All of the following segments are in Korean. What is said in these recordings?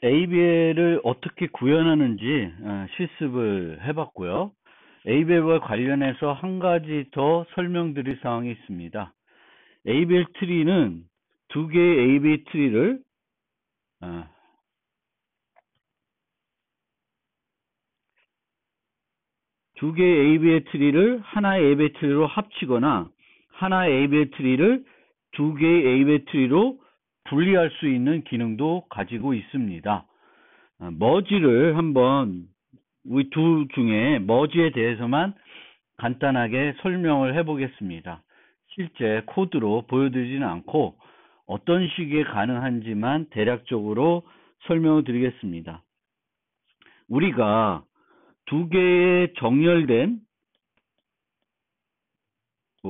ABL을 어떻게 구현하는지 실습을 해봤고요. ABL과 관련해서 한 가지 더 설명드릴 사항이 있습니다. ABL 트리는 두 개의 ABL 트리를 두 개의 ABL 트리를 하나의 ABL 트리로 합치거나 하나의 ABL 트리를 두 개의 ABL 트리로 분리할 수 있는 기능도 가지고 있습니다. 머지를 한번 우리 둘 중에 머지에 대해서만 간단하게 설명을 해보겠습니다. 실제 코드로 보여드리지는 않고 어떤 식이 가능한지만 대략적으로 설명을 드리겠습니다. 우리가 두 개의 정렬된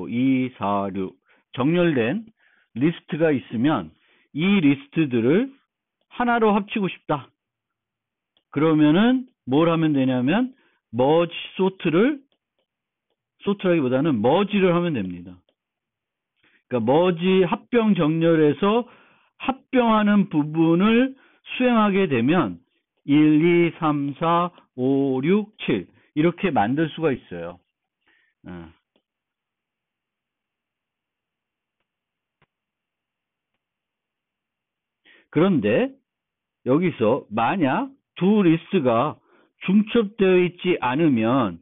2, 4, 6 정렬된 리스트가 있으면 이 리스트들을 하나로 합치고 싶다. 그러면은 뭘 하면 되냐면 머지 소트라기보다는 머지를 하면 됩니다. 그러니까 머지 합병 정렬에서 합병하는 부분을 수행하게 되면 1, 2, 3, 4, 5, 6, 7 이렇게 만들 수가 있어요. 그런데 여기서 만약 두 리스트가 중첩되어 있지 않으면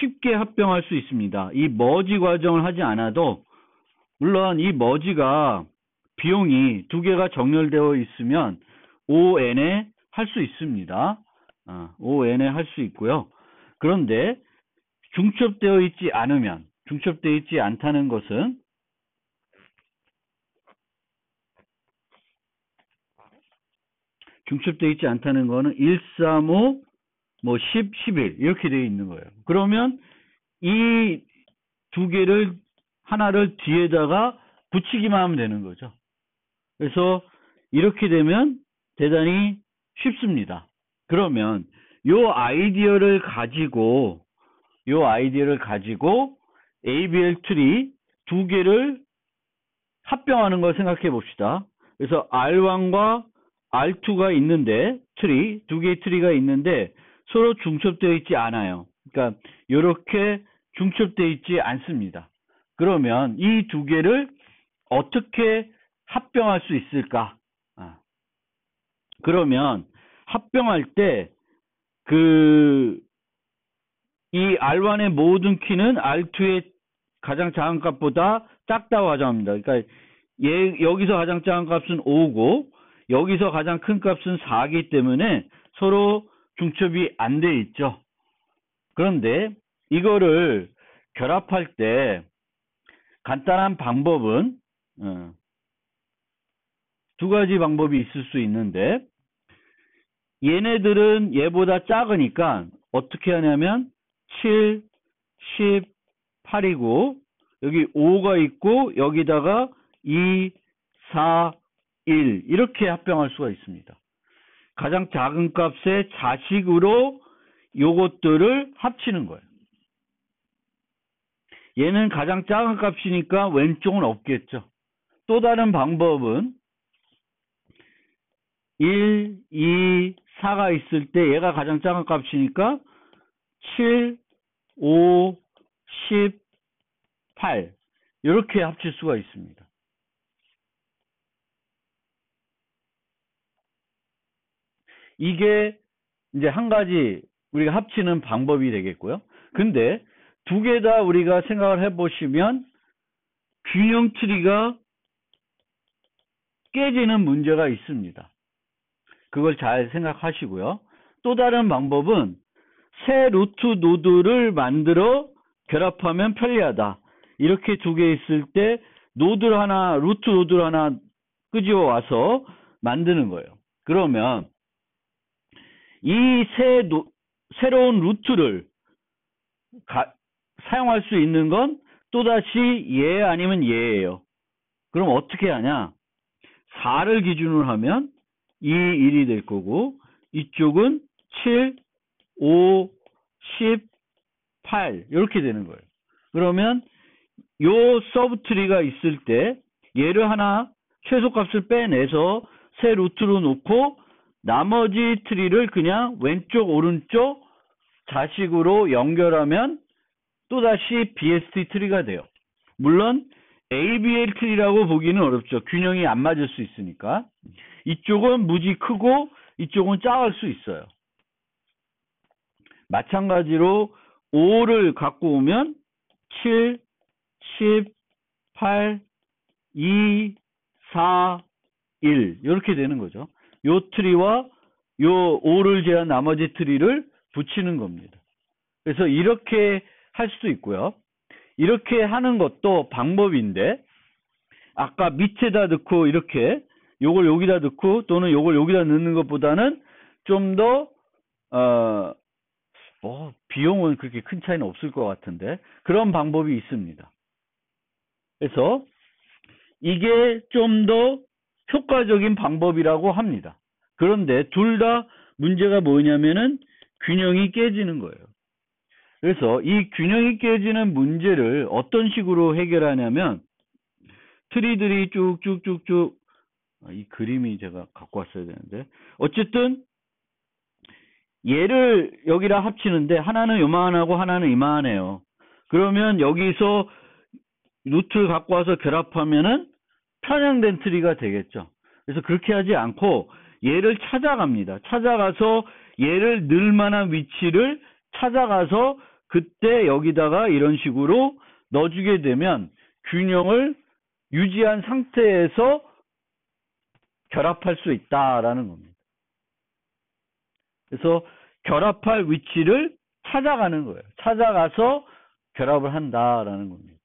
쉽게 합병할 수 있습니다. 이 머지 과정을 하지 않아도 물론 이 머지가 비용이 두 개가 정렬되어 있으면 ON에 할 수 있습니다. ON에 할 수 있고요. 그런데 중첩되어 있지 않으면 중첩되어 있지 않다는 것은 중첩되어 있지 않다는 거는 1, 3, 5, 10, 11 이렇게 되어 있는 거예요. 그러면 이 두 개를 하나를 뒤에다가 붙이기만 하면 되는 거죠. 그래서 이렇게 되면 대단히 쉽습니다. 그러면 요 아이디어를 가지고 ABL 트리 두 개를 합병하는 걸 생각해 봅시다. 그래서 R1과 R2가 있는데 두 개의 트리가 있는데 서로 중첩되어 있지 않아요. 그러니까 이렇게 중첩되어 있지 않습니다. 그러면 이 두 개를 어떻게 합병할 수 있을까? 그러면 합병할 때 이 R1의 모든 키는 R2의 가장 작은 값보다 작다고 가정합니다. 그러니까 여기서 가장 작은 값은 5고 여기서 가장 큰 값은 4이기 때문에 서로 중첩이 안 돼 있죠. 그런데 이거를 결합할 때 간단한 방법은 두 가지 방법이 있을 수 있는데 얘네들은 얘보다 작으니까 어떻게 하냐면 7, 10, 8이고 여기 5가 있고 여기다가 2, 4, 1 이렇게 합병할 수가 있습니다. 가장 작은 값의 자식으로 요것들을 합치는 거예요. 얘는 가장 작은 값이니까 왼쪽은 없겠죠. 또 다른 방법은 1, 2, 4가 있을 때 얘가 가장 작은 값이니까 7, 5, 10, 8 이렇게 합칠 수가 있습니다. 이게 이제 한 가지 우리가 합치는 방법이 되겠고요. 근데 두 개 다 우리가 생각을 해보시면 균형 트리가 깨지는 문제가 있습니다. 그걸 잘 생각하시고요. 또 다른 방법은 새 루트 노드를 만들어 결합하면 편리하다. 이렇게 두 개 있을 때 루트 노드를 하나 끄집어 와서 만드는 거예요. 그러면 이 새로운 루트를 사용할 수 있는 건 또다시 얘 아니면 얘예요. 그럼 어떻게 하냐? 4를 기준으로 하면 2, 1이 될 거고 이쪽은 7, 5, 10, 8 이렇게 되는 거예요. 그러면 요 서브트리가 있을 때 얘를 하나 최소값을 빼내서 새 루트로 놓고 나머지 트리를 그냥 왼쪽 오른쪽 자식으로 연결하면 또다시 BST 트리가 돼요. 물론 ABL 트리라고 보기는 어렵죠. 균형이 안 맞을 수 있으니까. 이쪽은 무지 크고 이쪽은 작을 수 있어요. 마찬가지로 5를 갖고 오면 7, 10, 8, 2, 4, 1 이렇게 되는 거죠. 요 트리와 요 5를 제한 나머지 트리를 붙이는 겁니다. 그래서 이렇게 할 수도 있고요. 이렇게 하는 것도 방법인데 아까 밑에다 넣고 이렇게 요걸 여기다 넣고 또는 요걸 여기다 넣는 것보다는 좀 더 비용은 그렇게 큰 차이는 없을 것 같은데 그런 방법이 있습니다. 그래서 이게 좀 더 효과적인 방법이라고 합니다. 그런데 둘 다 문제가 뭐냐면은 균형이 깨지는 거예요. 그래서 이 균형이 깨지는 문제를 어떤 식으로 해결하냐면 트리들이 쭉쭉쭉쭉 이 그림이 제가 갖고 왔어야 되는데 어쨌든 얘를 여기랑 합치는데 하나는 요만하고 하나는 이만해요. 그러면 여기서 루트를 갖고 와서 결합하면은 편향된 트리가 되겠죠. 그래서 그렇게 하지 않고 얘를 찾아갑니다. 찾아가서 얘를 넣을 만한 위치를 찾아가서 그때 여기다가 이런 식으로 넣어주게 되면 균형을 유지한 상태에서 결합할 수 있다라는 겁니다. 그래서 결합할 위치를 찾아가는 거예요. 찾아가서 결합을 한다라는 겁니다.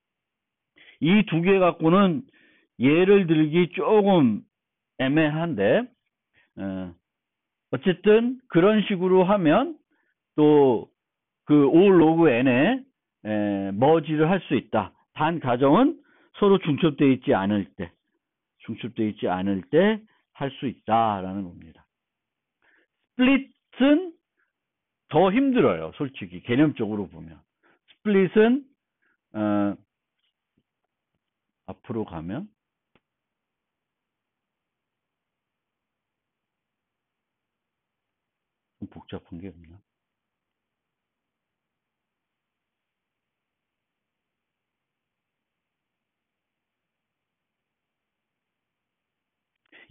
이 두 개 갖고는 예를 들기 조금 애매한데 어쨌든 그런 식으로 하면 또 그 O 로그 N에 머지를 할 수 있다. 단 가정은 서로 중첩되어 있지 않을 때 할 수 있다라는 겁니다. 스플릿은 더 힘들어요. 솔직히 개념적으로 보면 스플릿은 앞으로 가면 좀 복잡한 게 없나?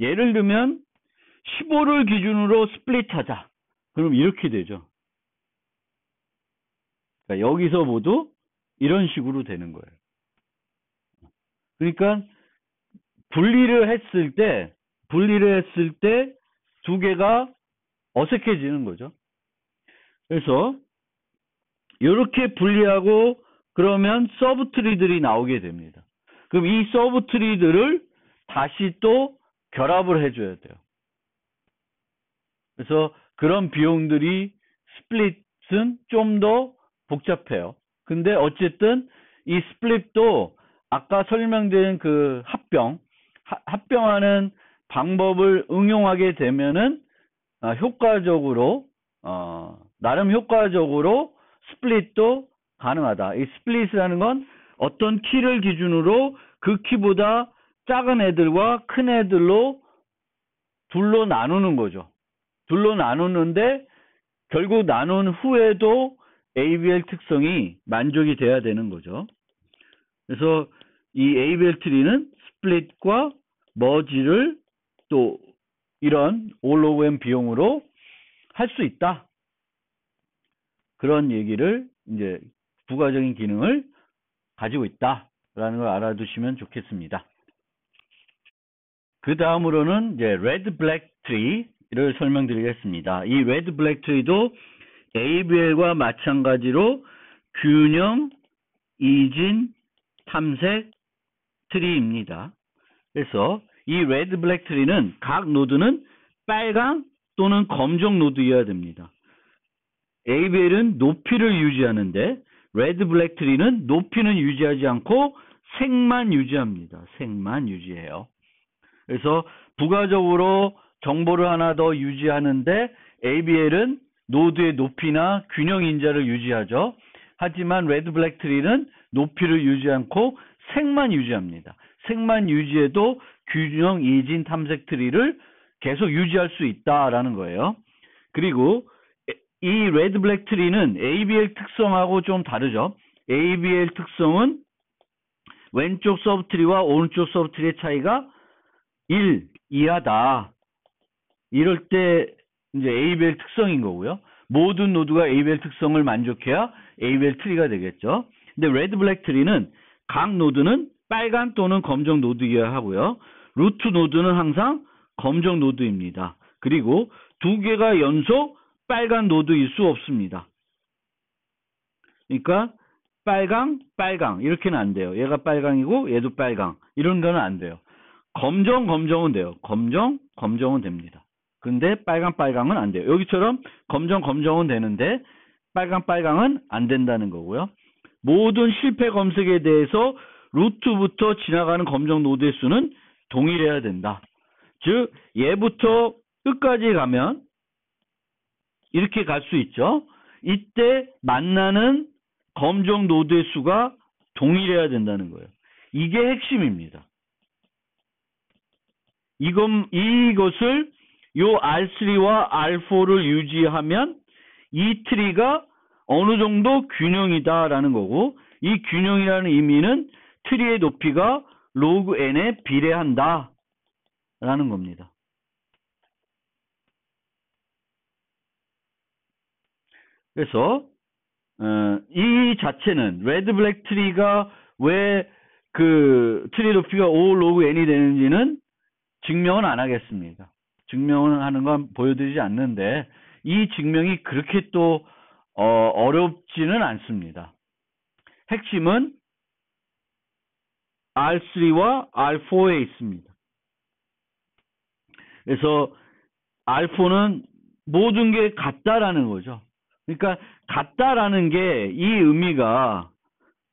예를 들면 15를 기준으로 스플릿하자. 그럼 이렇게 되죠. 그러니까 여기서 모두 이런 식으로 되는 거예요. 그러니까 분리를 했을 때 두 개가 어색해지는 거죠. 그래서 이렇게 분리하고 그러면 서브 트리들이 나오게 됩니다. 그럼 이 서브 트리들을 다시 또 결합을 해줘야 돼요. 그래서 그런 비용들이 스플릿은 좀 더 복잡해요. 근데 어쨌든 이 스플릿도 아까 설명드린 그 합병하는 방법을 응용하게 되면은 효과적으로 나름 효과적으로 스플릿도 가능하다. 이 스플릿이라는 건 어떤 키를 기준으로 그 키보다 작은 애들과 큰 애들로 둘로 나누는 거죠. 둘로 나누는데 결국 나눈 후에도 ABL 특성이 만족이 돼야 되는 거죠. 그래서 이 ABL 트리는 스플릿과 머지를 또 이런 올로그램 비용으로 할 수 있다. 그런 얘기를 이제 부가적인 기능을 가지고 있다라는 걸 알아두시면 좋겠습니다. 그 다음으로는 이제 레드 블랙 트리를 설명드리겠습니다. 이 레드 블랙 트리도 ABL과 마찬가지로 균형, 이진, 탐색 트리입니다. 그래서 이 레드 블랙 트리는 각 노드는 빨강 또는 검정 노드여야 됩니다. ABL은 높이를 유지하는데 레드 블랙 트리는 높이는 유지하지 않고 색만 유지합니다. 색만 유지해요. 그래서 부가적으로 정보를 하나 더 유지하는데 ABL은 노드의 높이나 균형 인자를 유지하죠. 하지만 레드 블랙 트리는 높이를 유지 않고 색만 유지합니다. 색만 유지해도 균형 이진 탐색 트리를 계속 유지할 수 있다라는 거예요. 그리고 이 레드 블랙 트리는 ABL 특성하고 좀 다르죠. ABL 특성은 왼쪽 서브트리와 오른쪽 서브트리의 차이가 1 이하다. 이럴 때 이제 ABL 특성인 거고요. 모든 노드가 ABL 특성을 만족해야 ABL 트리가 되겠죠. 근데 레드 블랙 트리는 각 노드는 빨간 또는 검정 노드이어야 하고요. 루트 노드는 항상 검정 노드입니다. 그리고 두 개가 연속 빨간 노드일 수 없습니다. 그러니까 빨강, 빨강 이렇게는 안 돼요. 얘가 빨강이고 얘도 빨강 이런 거는 안 돼요. 검정, 검정은 돼요. 검정, 검정은 됩니다. 근데 빨강, 빨강은 안 돼요. 여기처럼 검정, 검정은 되는데 빨강, 빨강은 안 된다는 거고요. 모든 실패 검색에 대해서 루트부터 지나가는 검정 노드의 수는 동일해야 된다. 즉 얘부터 끝까지 가면 이렇게 갈 수 있죠. 이때 만나는 검정 노드의 수가 동일해야 된다는 거예요. 이게 핵심입니다. 이것을 요 R3와 R4를 유지하면 이 트리가 어느 정도 균형이다라는 거고, 이 균형이라는 의미는 트리의 높이가 로그 n에 비례한다 라는 겁니다. 그래서 이 자체는 레드 블랙 트리가 왜 그 트리 높이가 5 로그 n이 되는지는 증명은 안 하겠습니다. 증명을 하는 건 보여드리지 않는데 이 증명이 그렇게 또 어렵지는 않습니다. 핵심은 R3와 R4에 있습니다. 그래서 R4는 모든 게 같다라는 거죠. 그러니까 같다라는 게 이 의미가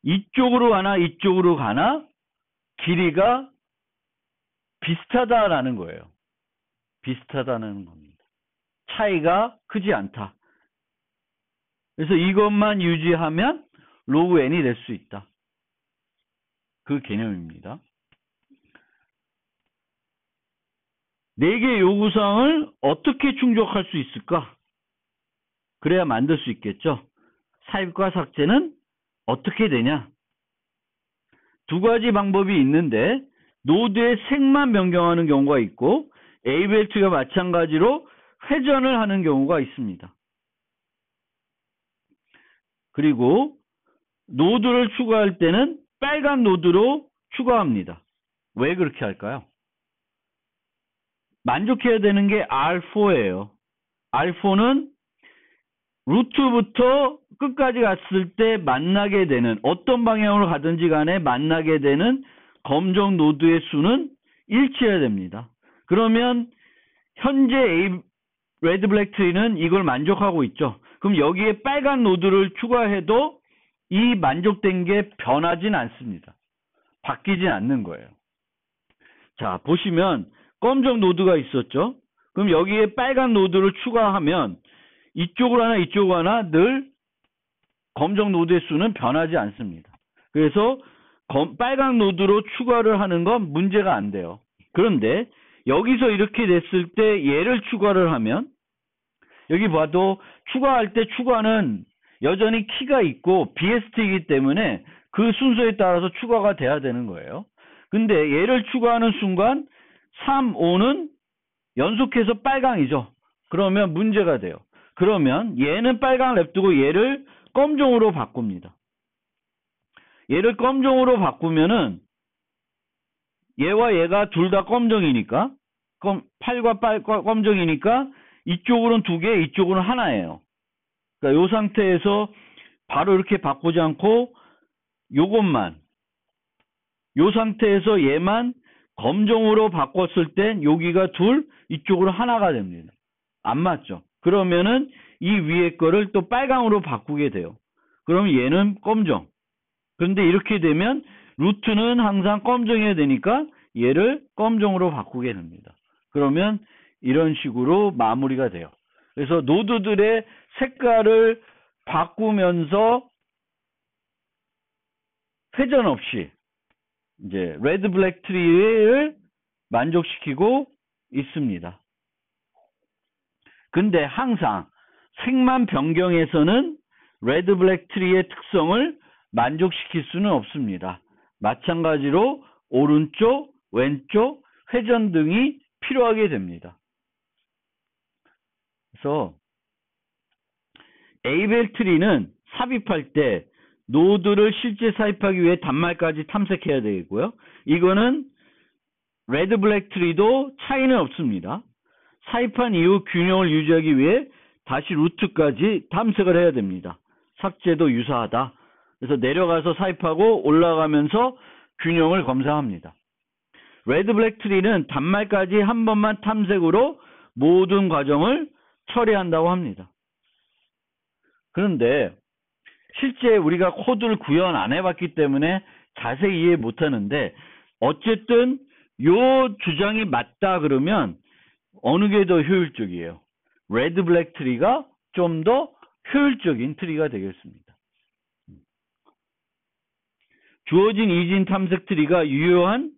이쪽으로 가나 이쪽으로 가나 길이가 비슷하다라는 거예요. 비슷하다는 겁니다. 차이가 크지 않다. 그래서 이것만 유지하면 로그 n이 될 수 있다. 그 개념입니다. 4개 요구사항을 어떻게 충족할 수 있을까? 그래야 만들 수 있겠죠. 삽입과 삭제는 어떻게 되냐? 두 가지 방법이 있는데 노드의 색만 변경하는 경우가 있고 ABL 트리가 마찬가지로 회전을 하는 경우가 있습니다. 그리고 노드를 추가할 때는 빨간 노드로 추가합니다. 왜 그렇게 할까요? 만족해야 되는 게 R4예요. R4는 루트부터 끝까지 갔을 때 만나게 되는, 어떤 방향으로 가든지 간에 만나게 되는 검정 노드의 수는 일치해야 됩니다. 그러면 현재 레드 블랙 트리는 이걸 만족하고 있죠. 그럼 여기에 빨간 노드를 추가해도 이 만족된 게 변하진 않습니다. 바뀌진 않는 거예요. 자, 보시면 검정 노드가 있었죠. 그럼 여기에 빨간 노드를 추가하면 이쪽으로 하나 이쪽으로 하나 늘 검정 노드의 수는 변하지 않습니다. 그래서 빨간 노드로 추가를 하는 건 문제가 안 돼요. 그런데 여기서 이렇게 됐을 때 얘를 추가를 하면 여기 봐도 추가할 때 추가는 여전히 키가 있고 BST이기 때문에 그 순서에 따라서 추가가 돼야 되는 거예요. 근데 얘를 추가하는 순간 3, 5는 연속해서 빨강이죠. 그러면 문제가 돼요. 그러면 얘는 빨강 냅두고 얘를 검정으로 바꿉니다. 얘를 검정으로 바꾸면은 얘와 얘가 둘 다 검정이니까 8과 검정이니까 이쪽으로는 2개, 이쪽으로는 하나예요. 그러니까 이 상태에서 바로 이렇게 바꾸지 않고 요것만 이 상태에서 얘만 검정으로 바꿨을 땐 여기가 둘, 이쪽으로 하나가 됩니다. 안 맞죠? 그러면은 이 위에 거를 또 빨강으로 바꾸게 돼요. 그럼 얘는 검정. 그런데 이렇게 되면 루트는 항상 검정이어야 되니까 얘를 검정으로 바꾸게 됩니다. 그러면 이런 식으로 마무리가 돼요. 그래서 노드들의 색깔을 바꾸면서 회전 없이 이제 레드 블랙 트리를 만족시키고 있습니다. 근데 항상 색만 변경해서는 레드 블랙 트리의 특성을 만족시킬 수는 없습니다. 마찬가지로 오른쪽, 왼쪽, 회전 등이 필요하게 됩니다. 그래서 에이벨 트리는 삽입할 때 노드를 실제 삽입하기 위해 단말까지 탐색해야 되고요. 이거는 레드 블랙 트리도 차이는 없습니다. 삽입한 이후 균형을 유지하기 위해 다시 루트까지 탐색을 해야 됩니다. 삭제도 유사하다. 그래서 내려가서 삽입하고 올라가면서 균형을 검사합니다. 레드 블랙 트리는 단말까지 한 번만 탐색으로 모든 과정을 처리한다고 합니다. 그런데 실제 우리가 코드를 구현 안 해봤기 때문에 자세히 이해 못하는데 어쨌든 요 주장이 맞다 그러면 어느 게 더 효율적이에요? 레드 블랙 트리가 좀 더 효율적인 트리가 되겠습니다. 주어진 이진 탐색 트리가 유효한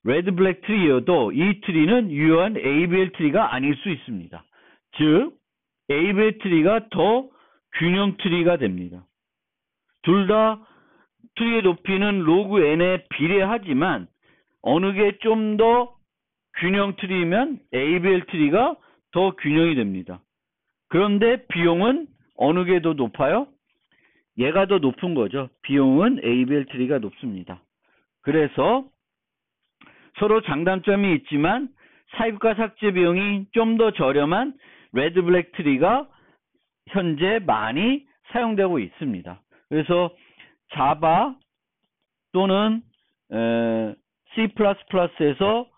레드 블랙 트리여도 이 트리는 유효한 ABL 트리가 아닐 수 있습니다. 즉 ABL 트리가 더 균형 트리가 됩니다. 둘 다 트리의 높이는 로그 n에 비례하지만 어느 게 좀 더 균형 트리면 ABL 트리가 더 균형이 됩니다. 그런데 비용은 어느 게 더 높아요? 얘가 더 높은 거죠. 비용은 ABL 트리가 높습니다. 그래서 서로 장단점이 있지만 삽입과 삭제 비용이 좀 더 저렴한 레드 블랙 트리가 현재 많이 사용되고 있습니다. 그래서 자바 또는 C++에서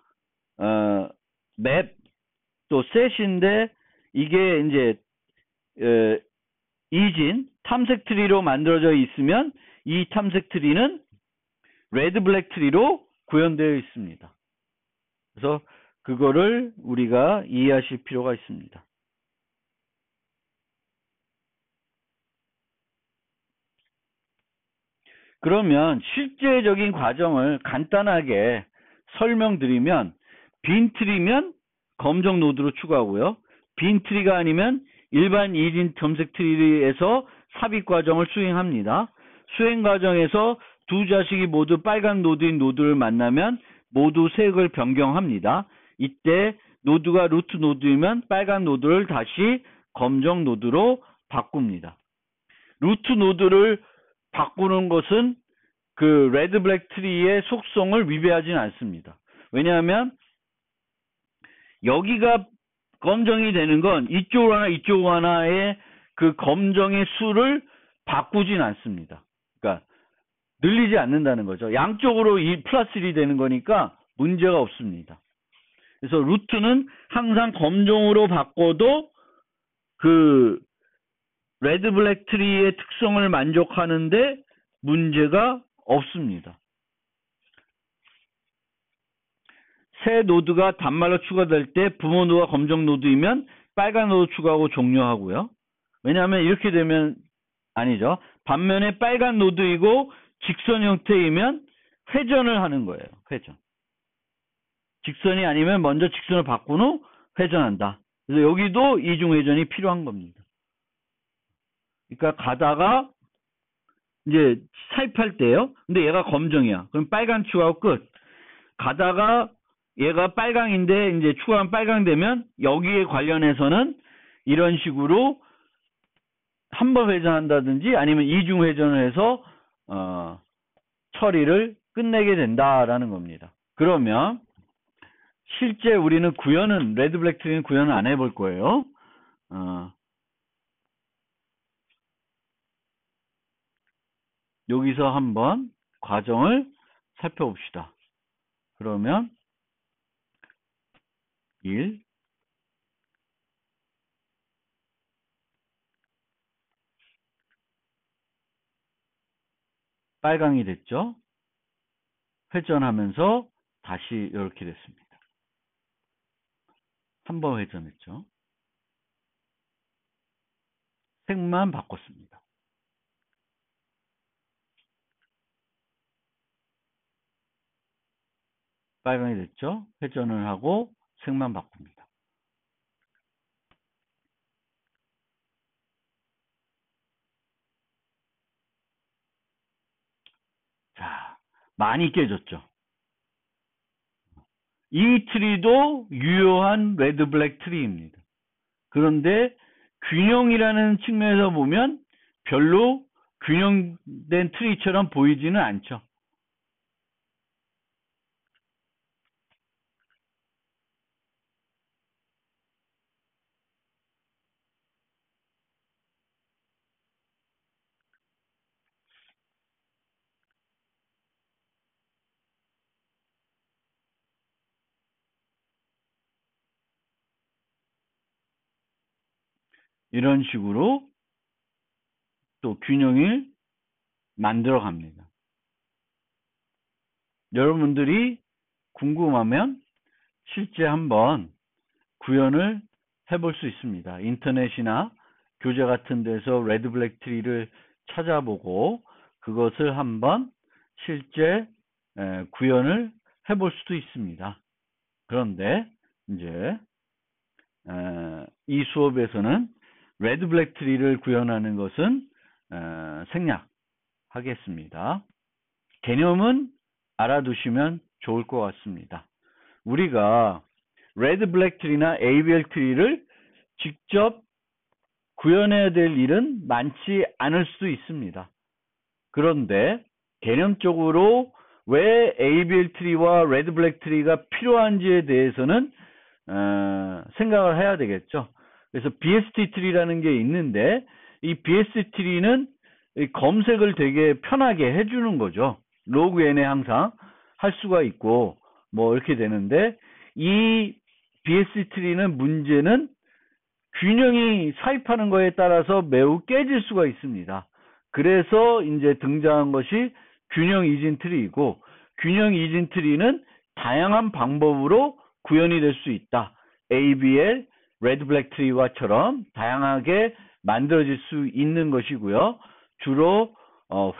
맵 또 셋인데 이게 이제 이진 탐색 트리로 만들어져 있으면 이 탐색 트리는 레드 블랙 트리로 구현되어 있습니다. 그래서 그거를 우리가 이해하실 필요가 있습니다. 그러면 실제적인 과정을 간단하게 설명드리면 빈 트리면 검정 노드로 추가하고요. 빈 트리가 아니면 일반 이진 검색 트리에서 삽입 과정을 수행합니다. 수행 과정에서 두 자식이 모두 빨간 노드인 노드를 만나면 모두 색을 변경합니다. 이때 노드가 루트 노드이면 빨간 노드를 다시 검정 노드로 바꿉니다. 루트 노드를 바꾸는 것은 그 레드 블랙 트리의 속성을 위배하지는 않습니다. 왜냐하면 여기가 검정이 되는 건 이쪽 하나 이쪽 하나의 그 검정의 수를 바꾸진 않습니다. 그러니까 늘리지 않는다는 거죠. 양쪽으로 이 플러스 1이 되는 거니까 문제가 없습니다. 그래서 루트는 항상 검정으로 바꿔도 그 레드 블랙 트리의 특성을 만족하는데 문제가 없습니다. 새 노드가 단말로 추가될 때 부모 노드가 검정 노드이면 빨간 노드 추가하고 종료하고요. 왜냐하면 이렇게 되면 아니죠. 반면에 빨간 노드이고 직선 형태이면 회전을 하는 거예요. 회전. 직선이 아니면 먼저 직선을 바꾼 후 회전한다. 그래서 여기도 이중 회전이 필요한 겁니다. 그러니까 가다가 이제 삽입할 때요. 근데 얘가 검정이야. 그럼 빨간 추가하고 끝. 가다가 얘가 빨강인데 이제 추가하면 빨강 되면 여기에 관련해서는 이런 식으로 한 번 회전한다든지 아니면 이중 회전을 해서 처리를 끝내게 된다라는 겁니다. 그러면 실제 우리는 구현은 레드 블랙 트리는 구현을 안 해볼 거예요. 여기서 한번 과정을 살펴봅시다. 그러면 1 빨강이 됐죠. 회전하면서 다시 이렇게 됐습니다. 한 번 회전했죠. 색만 바꿨습니다. 빨강이 됐죠. 회전을 하고 색만 바꿉니다. 많이 깨졌죠. 이 트리도 유효한 레드 블랙 트리입니다. 그런데 균형이라는 측면에서 보면 별로 균형된 트리처럼 보이지는 않죠. 이런 식으로 또 균형을 만들어 갑니다. 여러분들이 궁금하면 실제 한번 구현을 해볼 수 있습니다. 인터넷이나 교재 같은 데서 레드 블랙 트리를 찾아보고 그것을 한번 실제 구현을 해볼 수도 있습니다. 그런데 이제 이 수업에서는 레드 블랙 트리를 구현하는 것은 생략하겠습니다. 개념은 알아두시면 좋을 것 같습니다. 우리가 레드 블랙 트리나 ABL 트리를 직접 구현해야 될 일은 많지 않을 수도 있습니다. 그런데 개념적으로 왜 ABL 트리와 레드 블랙 트리가 필요한지에 대해서는 생각을 해야 되겠죠. 그래서 BST 트리라는 게 있는데 이 BST 트리는 검색을 되게 편하게 해주는 거죠. 로그 n에 항상 할 수가 있고 뭐 이렇게 되는데 이 BST 트리는 문제는 균형이 삽입하는 거에 따라서 매우 깨질 수가 있습니다. 그래서 이제 등장한 것이 균형 이진 트리이고 균형 이진 트리는 다양한 방법으로 구현이 될 수 있다. ABL, 레드 블랙 트리와처럼 다양하게 만들어질 수 있는 것이고요. 주로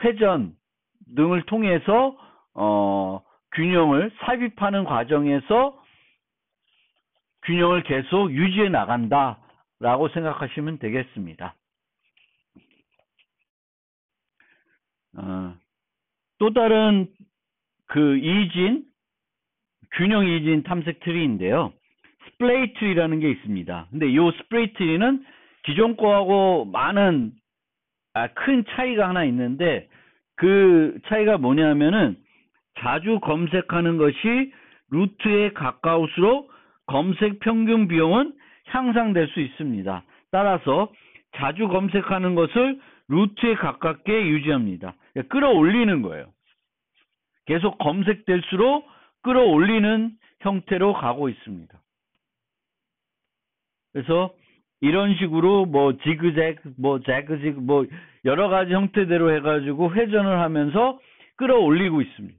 회전 등을 통해서 균형을 삽입하는 과정에서 균형을 계속 유지해 나간다라고 생각하시면 되겠습니다. 또 다른 그 이진, 균형 이진 탐색 트리인데요. 스플레이 트리라는 게 있습니다. 근데 이 스플레이 트리는 기존 거하고 많은 큰 차이가 하나 있는데 그 차이가 뭐냐면은 자주 검색하는 것이 루트에 가까울수록 검색 평균 비용은 향상될 수 있습니다. 따라서 자주 검색하는 것을 루트에 가깝게 유지합니다. 끌어올리는 거예요. 계속 검색될수록 끌어올리는 형태로 가고 있습니다. 그래서 이런 식으로 뭐 지그재그, 뭐 재그지그, 뭐 여러 가지 형태대로 해가지고 회전을 하면서 끌어올리고 있습니다.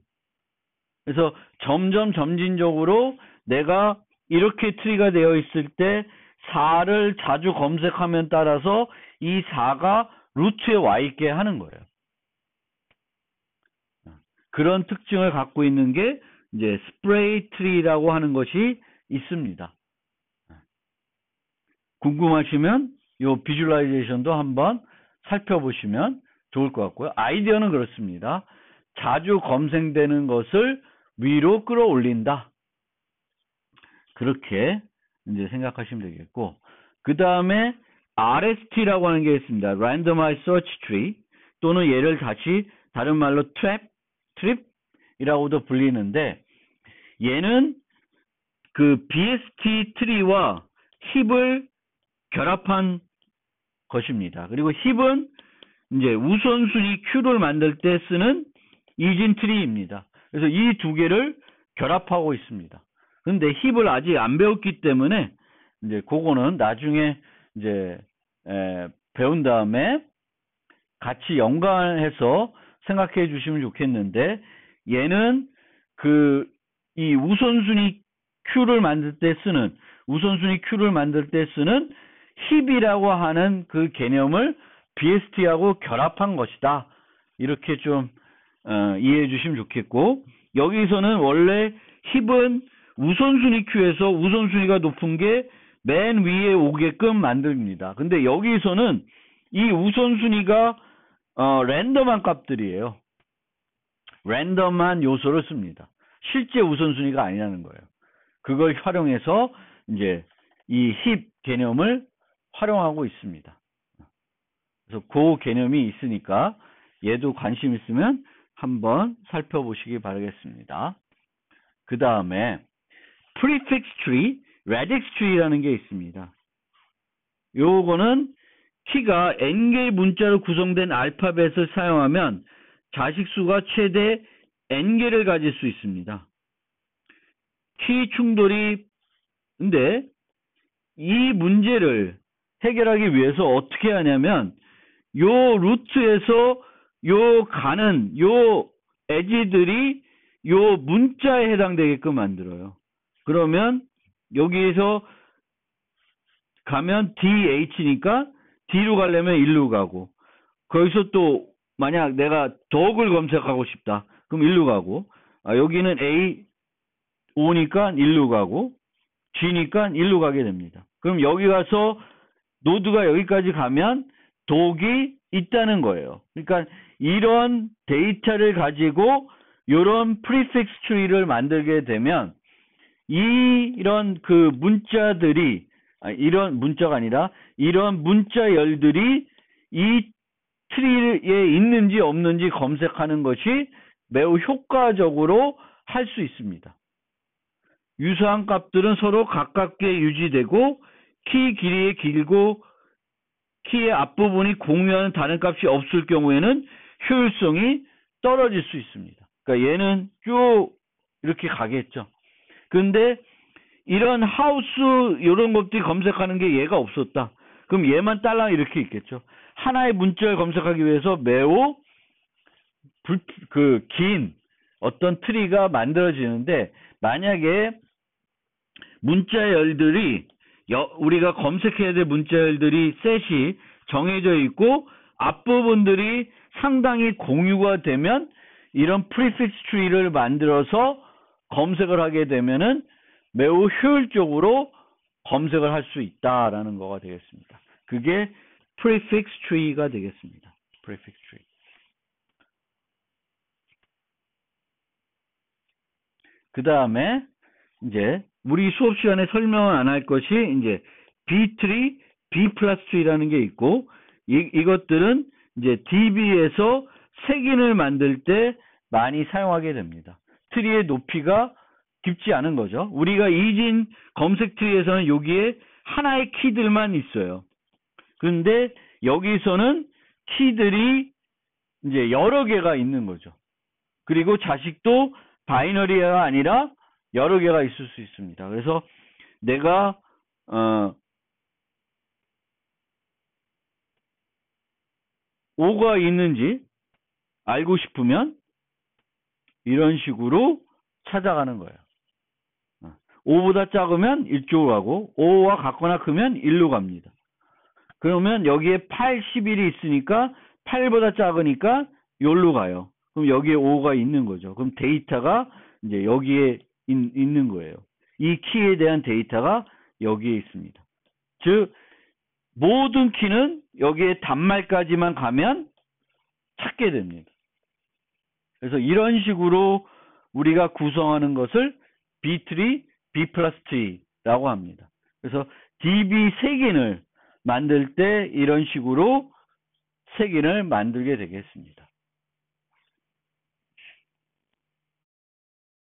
그래서 점진적으로 내가 이렇게 트리가 되어 있을 때 4를 자주 검색하면 따라서 이 4가 루트에 와 있게 하는 거예요. 그런 특징을 갖고 있는 게 이제 스프레이 트리라고 하는 것이 있습니다. 궁금하시면 이 비주얼라이제이션도 한번 살펴보시면 좋을 것 같고요. 아이디어는 그렇습니다. 자주 검색되는 것을 위로 끌어올린다. 그렇게 이제 생각하시면 되겠고, 그 다음에 RST라고 하는 게 있습니다. Randomized Search Tree 또는 얘를 다시 다른 말로 트립이라고도 불리는데 얘는 그 BST 트리와 힙을 결합한 것입니다. 그리고 힙은 이제 우선순위 Q를 만들 때 쓰는 이진 트리입니다. 그래서 이 두 개를 결합하고 있습니다. 근데 힙을 아직 안 배웠기 때문에 이제 그거는 나중에 이제 배운 다음에 같이 연관해서 생각해 주시면 좋겠는데 얘는 그 이 우선순위 Q를 만들 때 쓰는 힙이라고 하는 그 개념을 BST하고 결합한 것이다. 이렇게 좀 이해해 주시면 좋겠고, 여기서는 원래 힙은 우선순위 큐에서 우선순위가 높은 게 맨 위에 오게끔 만듭니다. 근데 여기서는 이 우선순위가 랜덤한 값들이에요. 랜덤한 요소를 씁니다. 실제 우선순위가 아니라는 거예요. 그걸 활용해서 이제 이 힙 개념을 활용하고 있습니다. 그래서 그 개념이 있으니까 얘도 관심 있으면 한번 살펴보시기 바라겠습니다. 그 다음에 prefix tree, radix tree라는 게 있습니다. 요거는 키가 n개의 문자로 구성된 알파벳을 사용하면 자식수가 최대 n개를 가질 수 있습니다. 키 충돌이 근데 이 문제를 해결하기 위해서 어떻게 하냐면 요 루트에서 요 가는 요 에지들이 요 문자에 해당되게끔 만들어요. 그러면 여기에서 가면 DH니까 D로 가려면 1로 가고 거기서 또 만약 내가 덕을 검색하고 싶다. 그럼 1로 가고 여기는 A, O니까 1로 가고 G니까 1로 가게 됩니다. 그럼 여기 가서 노드가 여기까지 가면 독이 있다는 거예요. 그러니까 이런 데이터를 가지고 이런 프리픽스 트리를 만들게 되면 이런 그 문자들이 이런 문자가 아니라 이런 문자열들이 이 트리에 있는지 없는지 검색하는 것이 매우 효과적으로 할 수 있습니다. 유사한 값들은 서로 가깝게 유지되고 키 길이의 길고 키의 앞부분이 공유하는 다른 값이 없을 경우에는 효율성이 떨어질 수 있습니다. 그러니까 얘는 쭉 이렇게 가겠죠. 근데 이런 하우스 이런 것들이 검색하는 게 얘가 없었다. 그럼 얘만 딸랑 이렇게 있겠죠. 하나의 문자를 검색하기 위해서 매우 긴 어떤 트리가 만들어지는데 만약에 문자열들이 우리가 검색해야 될 문자열들이 셋이 정해져 있고 앞부분들이 상당히 공유가 되면 이런 프리픽스 트리를 만들어서 검색을 하게 되면은 매우 효율적으로 검색을 할 수 있다라는 거가 되겠습니다. 그게 prefix tree가 되겠습니다. prefix tree. 그 다음에 이제 우리 수업 시간에 설명은 안 할 것이 이제 B 트리, B 플러스 트리라는 게 있고 이것들은 이제 DB에서 색인을 만들 때 많이 사용하게 됩니다. 트리의 높이가 깊지 않은 거죠. 우리가 이진 검색 트리에서는 여기에 하나의 키들만 있어요. 그런데 여기서는 키들이 이제 여러 개가 있는 거죠. 그리고 자식도 바이너리가 아니라 여러 개가 있을 수 있습니다. 그래서 내가 5가 있는지 알고 싶으면 이런 식으로 찾아가는 거예요. 5보다 작으면 이쪽으로 가고 5와 같거나 크면 1로 갑니다. 그러면 여기에 8, 11이 있으니까 8보다 작으니까 여기로 가요. 그럼 여기에 5가 있는 거죠. 그럼 데이터가 이제 여기에 있는 거예요. 이 키에 대한 데이터가 여기에 있습니다. 즉 모든 키는 여기에 단말까지만 가면 찾게 됩니다. 그래서 이런 식으로 우리가 구성하는 것을 B트리, B 플러스 트리라고 합니다. 그래서 DB 색인을 만들 때 이런 식으로 색인을 만들게 되겠습니다.